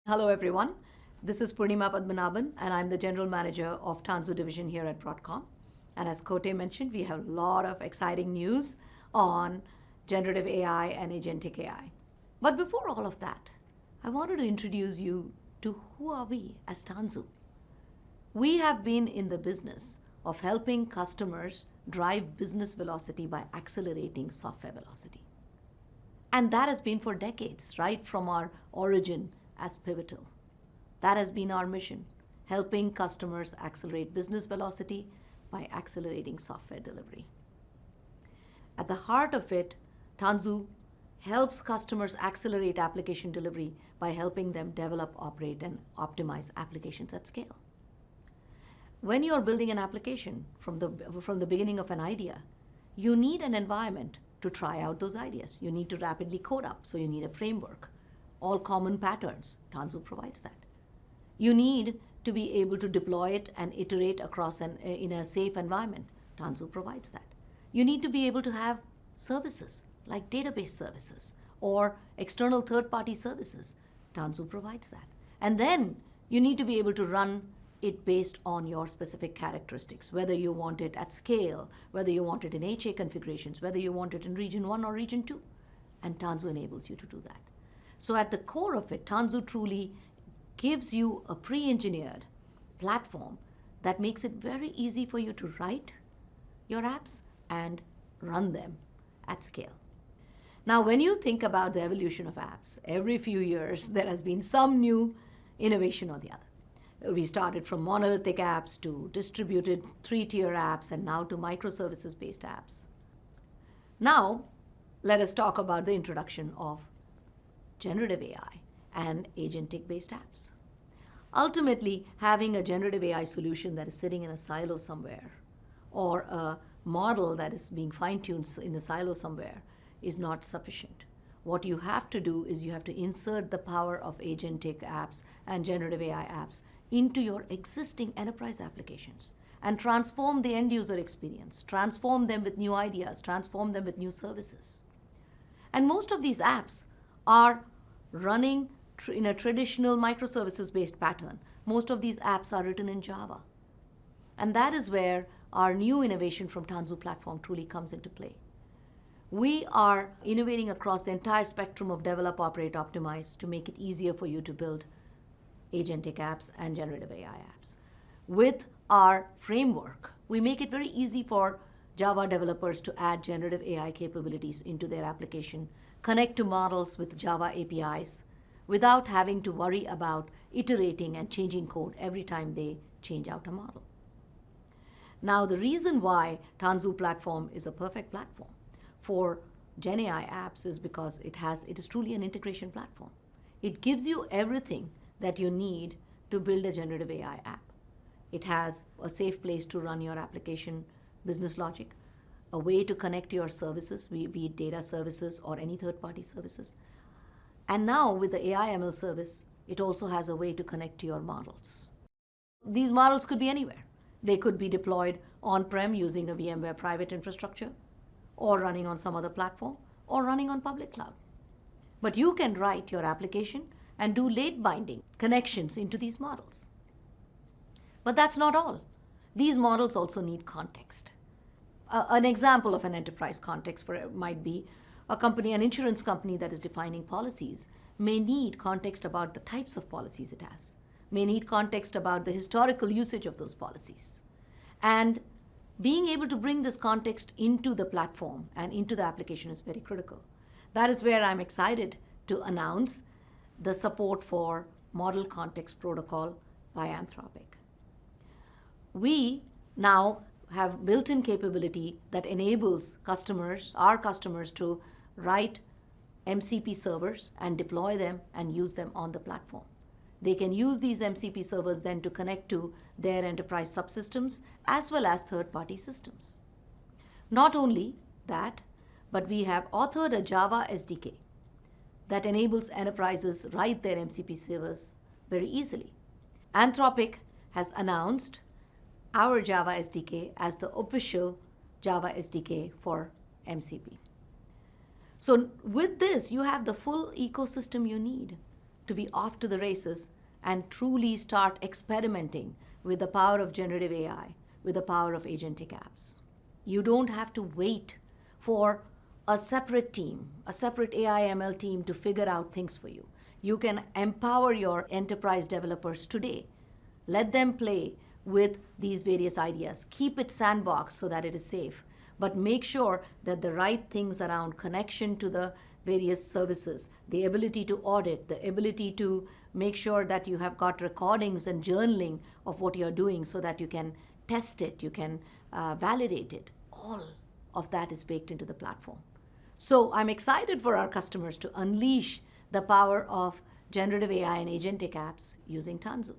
Hello, everyone. This is Purnima Padmanabhan, and I'm the General Manager of Tanzu Division here at Broadcom. And as Kote mentioned, we have a lot of exciting news on generative AI and agentic AI. But before all of that, I wanted to introduce you to who are we as Tanzu. We have been in the business of helping customers drive business velocity by accelerating software velocity. And that has been for decades, right from our origin as Pivotal. That has been our mission, helping customers accelerate business velocity by accelerating software delivery. At the heart of it, Tanzu helps customers accelerate application delivery by helping them develop, operate, and optimize applications at scale. When you're building an application from the beginning of an idea, you need an environment to try out those ideas. You need to rapidly code up, so you need a framework. All common patterns, Tanzu provides that. You need to be able to deploy it and iterate across in a safe environment. Tanzu provides that. You need to be able to have services like database services or external third-party services. Tanzu provides that. And then you need to be able to run it based on your specific characteristics, whether you want it at scale, whether you want it in HA configurations, whether you want it in region 1 or region 2. And Tanzu enables you to do that. So at the core of it, Tanzu truly gives you a pre-engineered platform that makes it very easy for you to write your apps and run them at scale. Now, when you think about the evolution of apps, every few years there has been some new innovation or the other. We started from monolithic apps to distributed 3-tier apps and now to microservices-based apps. Now, let us talk about the introduction of generative AI and agentic-based apps. Ultimately, having a generative AI solution that is sitting in a silo somewhere or a model that is being fine-tuned in a silo somewhere is not sufficient. What you have to do is you have to insert the power of agentic apps and generative AI apps into your existing enterprise applications and transform the end-user experience, transform them with new ideas, transform them with new services. And most of these apps are running in a traditional microservices-based pattern. Most of these apps are written in Java. And that is where our new innovation from Tanzu Platform truly comes into play. We are innovating across the entire spectrum of develop, operate, optimize to make it easier for you to build agentic apps and generative AI apps. With our framework, we make it very easy for Java developers to add generative AI capabilities into their application, connect to models with Java APIs without having to worry about iterating and changing code every time they change out a model. Now, the reason why Tanzu Platform is a perfect platform for GenAI apps is because it is truly an integration platform. It gives you everything that you need to build a generative AI app. It has a safe place to run your application business logic, a way to connect to your services, be it data services or any third-party services. And now with the AI ML service, it also has a way to connect to your models. These models could be anywhere. They could be deployed on-prem using a VMware private infrastructure, or running on some other platform, or running on public cloud. But you can write your application and do late binding connections into these models. But that's not all. These models also need context. An example of an enterprise context might be an insurance company that is defining policies may need context about the types of policies it has, may need context about the historical usage of those policies. And being able to bring this context into the platform and into the application is very critical. That is where I'm excited to announce the support for Model Context Protocol by Anthropic. We now have built-in capability that enables our customers to write MCP servers and deploy them and use them on the platform. They can use these MCP servers then to connect to their enterprise subsystems as well as third-party systems. Not only that, but we have authored a Java SDK that enables enterprises write their MCP servers very easily. Anthropic has announced our Java SDK as the official Java SDK for MCP. So with this, you have the full ecosystem you need to be off to the races and truly start experimenting with the power of generative AI, with the power of agentic apps. You don't have to wait for a separate team, a separate AI ML team to figure out things for you. You can empower your enterprise developers today. Let them play with these various ideas. Keep it sandbox so that it is safe, but make sure that the right things around connection to the various services, the ability to audit, the ability to make sure that you have got recordings and journaling of what you're doing so that you can test it, you can validate it. All of that is baked into the platform. So I'm excited for our customers to unleash the power of generative AI and agentic apps using Tanzu.